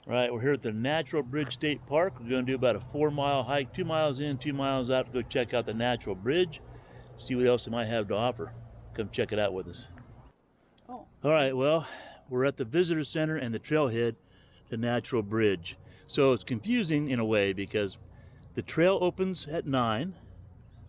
All right, we're here at the Naturalbridge State Park. We're going to do about a 4-mile hike, 2 miles in, 2 miles out to go check out the Naturalbridge, see what else it might have to offer. Come check it out with us. Oh. All right, well, we're at the visitor center and the trailhead to Naturalbridge. So it's confusing in a way because the trail opens at 9,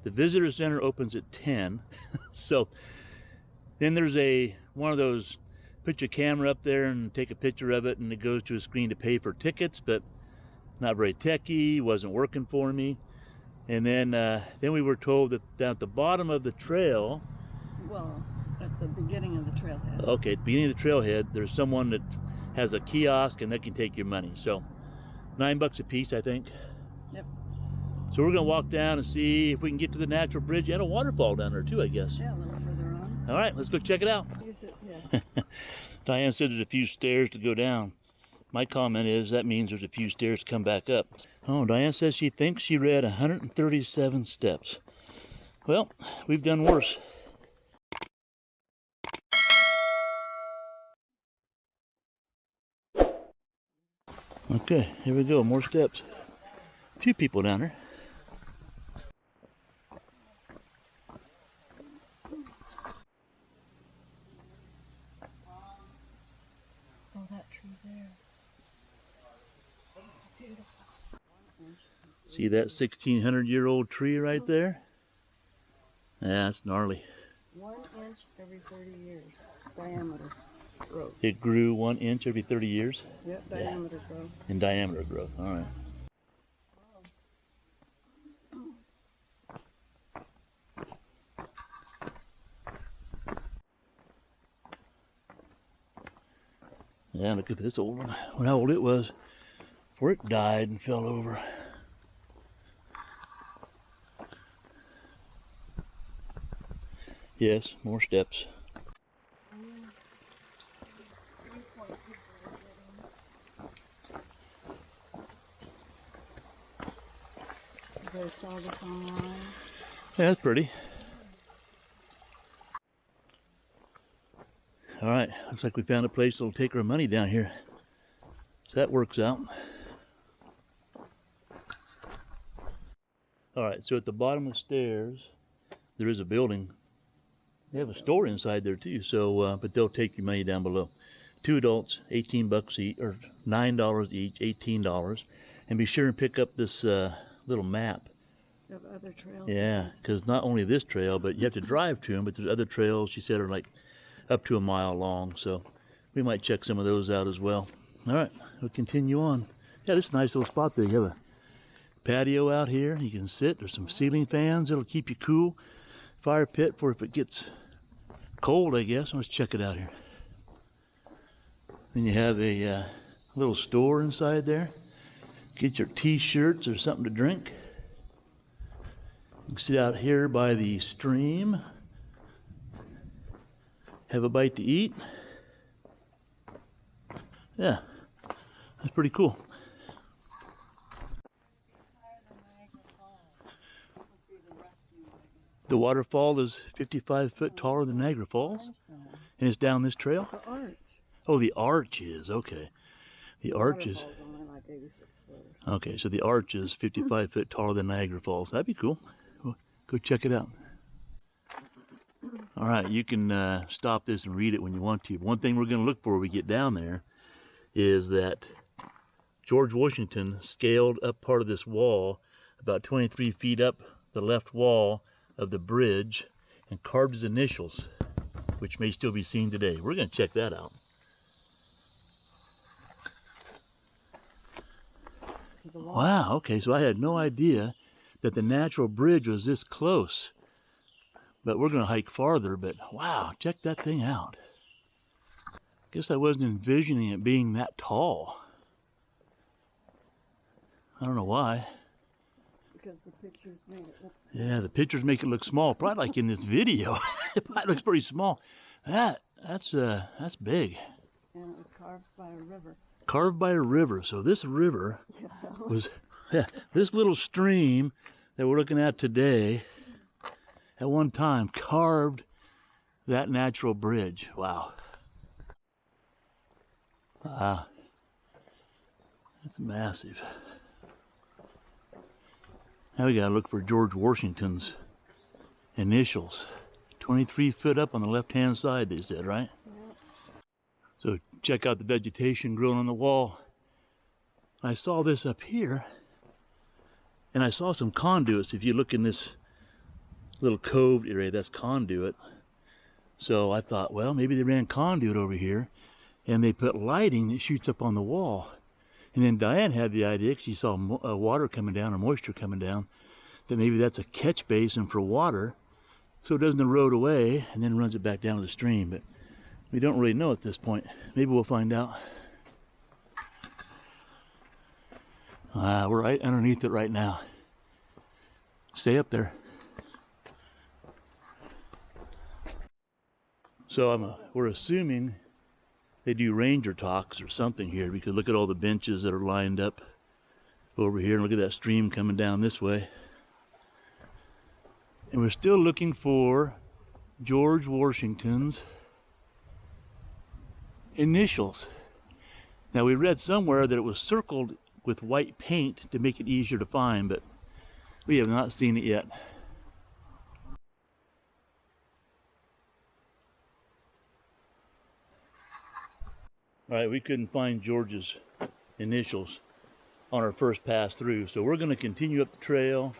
the visitor center opens at 10. So then there's one of those, put your camera up there and take a picture of it, and it goes to a screen to pay for tickets, but not very techy, wasn't working for me. And then we were told that down at the bottom of the trail, well, at the beginning of the trailhead. Okay, at the beginning of the trailhead, there's someone that has a kiosk and they can take your money. So $9 a piece, I think. Yep. So we're gonna walk down and see if we can get to the Naturalbridge and a waterfall down there too, I guess. Yeah, a little further on. All right, let's go check it out. Yeah. Diane said there's a few stairs to go down. My comment is that means there's a few stairs to come back up. Oh, Diane says she thinks she read 137 steps. Well, we've done worse. Okay, here we go, more steps. A few people down there. Oh, that tree there. Beautiful. See that 1,600-year-old tree right there? Yeah, it's gnarly. 1 inch every 30 years. Diameter growth. It grew 1 inch every 30 years? Yep, diameter growth. In diameter growth, all right. Yeah, look at this old one. I wonder how old it was before it died and fell over. Yes, more steps. You guys saw this online? Yeah, that's pretty. All right, looks like we found a place that'll take our money down here. So that works out. All right, so at the bottom of the stairs, there is a building. They have a store inside there too, so but they'll take your money down below. 2 adults, $18 each, or $9 each, $18. And be sure and pick up this little map. Of other trails. Yeah, because not only this trail, but you have to drive to them, but there's other trails, she said, are like up to a mile long, so we might check some of those out as well. All right, we'll continue on. Yeah, this is a nice little spot there. You have a patio out here. You can sit. There's some ceiling fans. It'll keep you cool. Fire pit for if it gets cold, I guess. Let's check it out here. Then you have a little store inside there. Get your t-shirts or something to drink. You can sit out here by the stream. Have a bite to eat. Yeah, that's pretty cool. The waterfall is 55 foot taller than Niagara Falls, and it's down this trail? The arch. Oh, the arch is, okay. The arch is, only like 86 foot. okay, so the arch is 55 foot taller than Niagara Falls. That'd be cool. Go check it out. All right, you can stop this and read it when you want to. One thing we're going to look for when we get down there is that George Washington scaled up part of this wall about 23 feet up the left wall of the bridge and carved his initials, which may still be seen today. We're going to check that out. Wow, okay, so I had no idea that the Naturalbridge was this close. But we're going to hike farther, but wow, check that thing out. Guess I wasn't envisioning it being that tall. I don't know why. Because the pictures made it look small. Yeah, the pictures make it look small. Probably like in this video. It probably looks pretty small. That's big. And it was carved by a river. Carved by a river. So this river was, this little stream that we're looking at today, at one time carved that Naturalbridge. Wow. That's massive. Now we gotta look for George Washington's initials. 23 foot up on the left-hand side, they said, right? Yep. So check out the vegetation growing on the wall. I saw this up here, and I saw some conduits. If you look in this little cove area, that's conduit. So I thought, well, maybe they ran conduit over here, and they put lighting that shoots up on the wall. And then Diane had the idea, because she saw water coming down, or moisture coming down, that maybe that's a catch basin for water, so it doesn't erode away and then runs it back down to the stream. But we don't really know at this point. Maybe we'll find out. We're right underneath it right now. Stay up there. So we're assuming they do ranger talks or something here, because look at all the benches that are lined up over here, and look at that stream coming down this way. And we're still looking for George Washington's initials. Now we read somewhere that it was circled with white paint to make it easier to find, but we have not seen it yet. Alright, we couldn't find George's initials on our first pass through, so we're going to continue up the trail.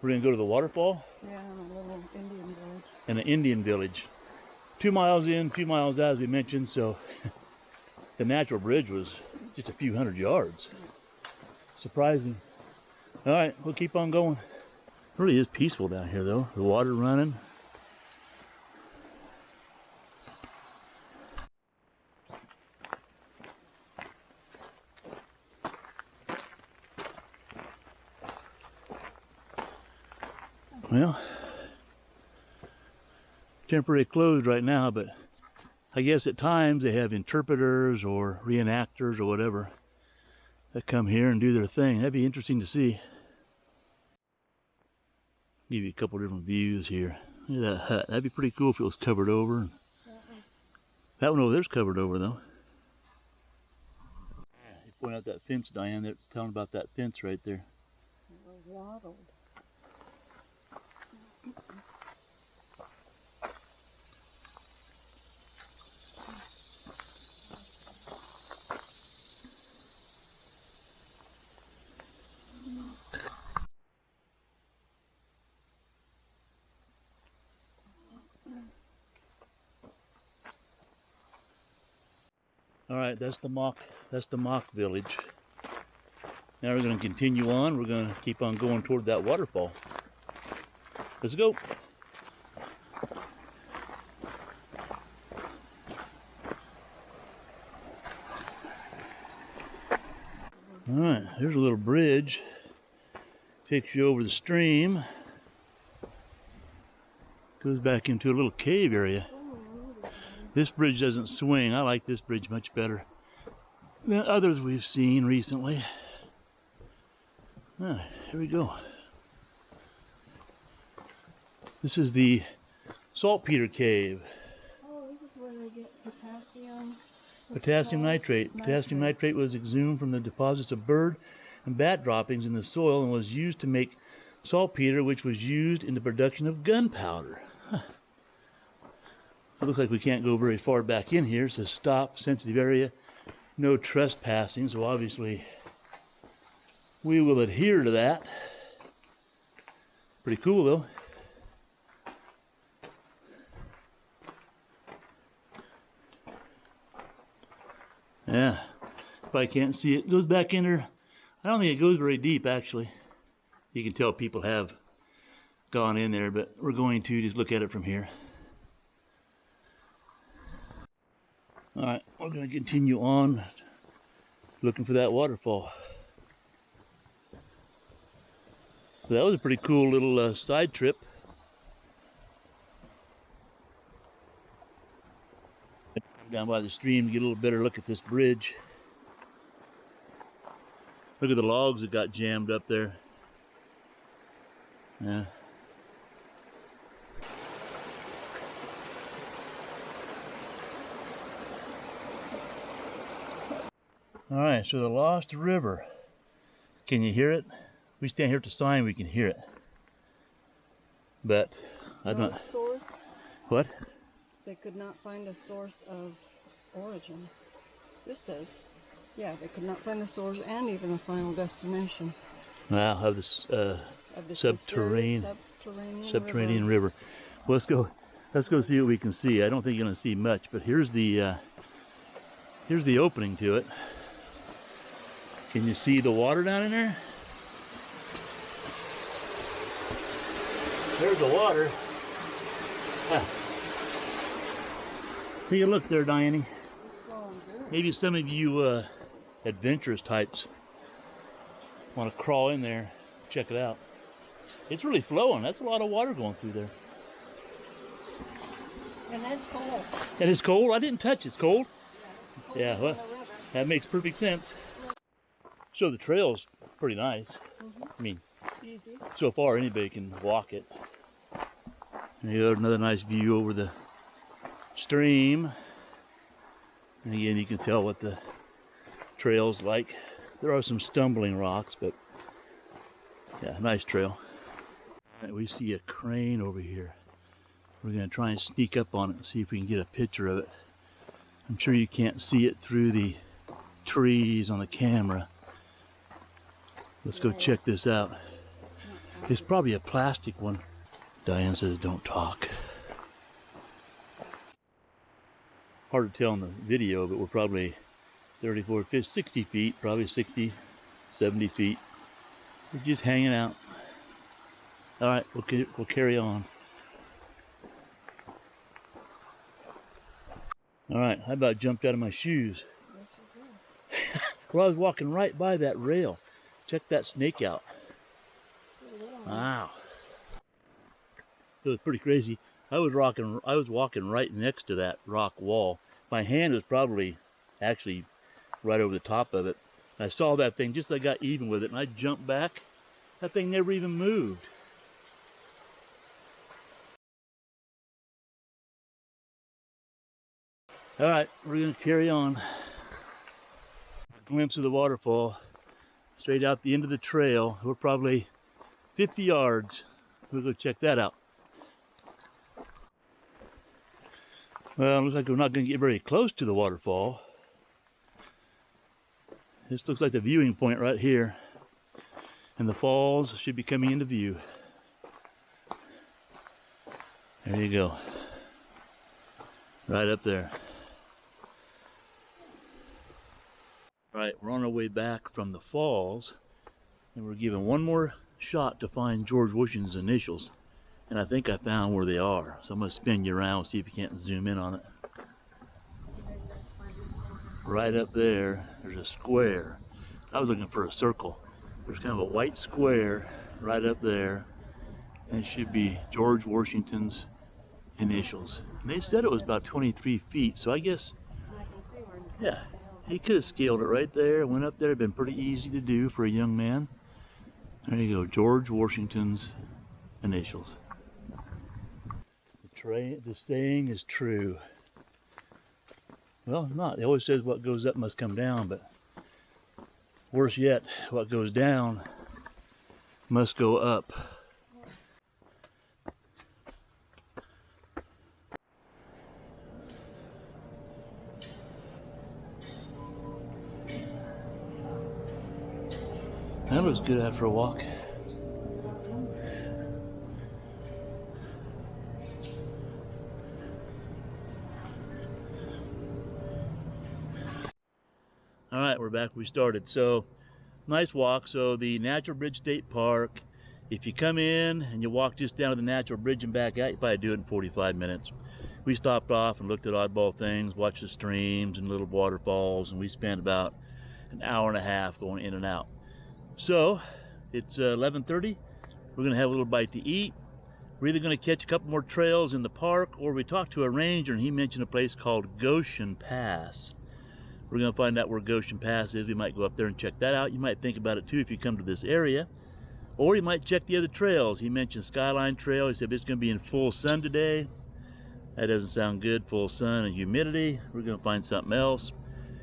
We're going to go to the waterfall. Yeah, and a little Indian village. And an Indian village. 2 miles in, 2 miles out, as we mentioned, so the Naturalbridge was just a few hundred yards. Surprising. Alright, we'll keep on going. It really is peaceful down here, though. The water running. Well, temporarily closed right now, but I guess at times they have interpreters or reenactors or whatever that come here and do their thing. That'd be interesting to see. Give you a couple different views here. Look at that hut. That'd be pretty cool if it was covered over. That one over there's covered over, though. You point out that fence, Diane. They're telling about that fence right there. It was wattled. All right, that's the mock village. Now we're going to continue on. We're going to keep on going toward that waterfall. Let's go. All right, there's a little bridge. Takes you over the stream. Goes back into a little cave area. This bridge doesn't swing. I like this bridge much better than others we've seen recently. Ah, here we go. This is the Saltpeter Cave. Oh, this is where they get potassium. Potassium nitrate. Potassium nitrate was exhumed from the deposits of bird and bat droppings in the soil and was used to make saltpeter, which was used in the production of gunpowder. Huh. It looks like we can't go very far back in here. It says stop, sensitive area, no trespassing, so obviously we will adhere to that. Pretty cool though. Yeah, probably can't see it. It goes back in there. I don't think it goes very deep actually. You can tell people have gone in there, but we're going to just look at it from here. Alright, we're going to continue on looking for that waterfall. So that was a pretty cool little side trip. Down by the stream to get a little better look at this bridge. Look at the logs that got jammed up there. Yeah. Alright, so the Lost River. Can you hear it? We stand here at the sign, we can hear it. But I don't know. Source. What? They could not find a source of origin. This says, yeah, they could not find a source and even a final destination. Wow, of this Of this subterranean subterranean river. Well, let's go see what we can see. I don't think you're gonna see much, but here's the opening to it. Can you see the water down in there? There's the water. Ah. Take a look there, Diane. Maybe some of you adventurous types want to crawl in there, check it out. It's really flowing. That's a lot of water going through there. And that's cold. And it's cold? I didn't touch it. It's cold? Yeah, Yeah, well, that makes perfect sense. So the trail's pretty nice. I mean, easy. so far anybody can walk it. And here's another nice view over the stream. And again, you can tell what the trail's like. There are some stumbling rocks, but yeah, nice trail. And we see a crane over here. We're gonna try and sneak up on it and see if we can get a picture of it. I'm sure you can't see it through the trees on the camera. Let's go check this out. It's probably a plastic one. Diane says don't talk. Hard to tell in the video, but we're probably 34, 50, 60 feet, probably 60, 70 feet. We're just hanging out. All right, we'll carry on. All right, I about jumped out of my shoes. Well, I was walking right by that rail. Check that snake out. Wow. It was pretty crazy. I was walking right next to that rock wall. My hand was probably actually right over the top of it. I saw that thing just as I got even with it, and I jumped back. That thing never even moved. All right, we're gonna carry on. A glimpse of the waterfall straight out the end of the trail. We're probably 50 yards. We'll go check that out. Well, it looks like we're not going to get very close to the waterfall. This looks like the viewing point right here. And the falls should be coming into view. There you go. Right up there. Right, we're on our way back from the falls. And we're given one more shot to find George Washington's initials. And I think I found where they are. So I'm going to spin you around, see if you can't zoom in on it. Right up there, there's a square. I was looking for a circle. There's kind of a white square right up there. And it should be George Washington's initials. And they said it was about 23 feet, so I guess, yeah, he could have scaled it right there, went up there. It'd been pretty easy to do for a young man. There you go, George Washington's initials. The saying is true. Well, not. It always says what goes up must come down, but worse yet, what goes down must go up. That was good after a walk. All right, we're back where we started. So, nice walk. So the Naturalbridge State Park, if you come in and you walk just down to the Naturalbridge and back out, you probably do it in 45 minutes. We stopped off and looked at oddball things, watched the streams and little waterfalls, and we spent about an hour and a half going in and out. So, it's 11:30. We're gonna have a little bite to eat. We're either gonna catch a couple more trails in the park, or we talked to a ranger and he mentioned a place called Goshen Pass. We're going to find out where Goshen Pass is. We might go up there and check that out. You might think about it too if you come to this area. Or you might check the other trails. He mentioned Skyline Trail. He said it's going to be in full sun today. That doesn't sound good, full sun and humidity. We're going to find something else.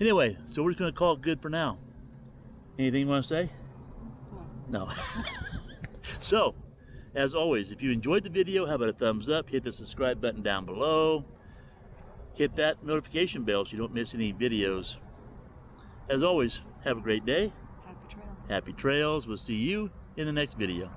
Anyway, so we're just going to call it good for now. Anything you want to say? No. No. So, as always, if you enjoyed the video, how about a thumbs up? Hit the subscribe button down below. Hit that notification bell so you don't miss any videos. As always, have a great day. Happy trail. Happy trails. We'll see you in the next video.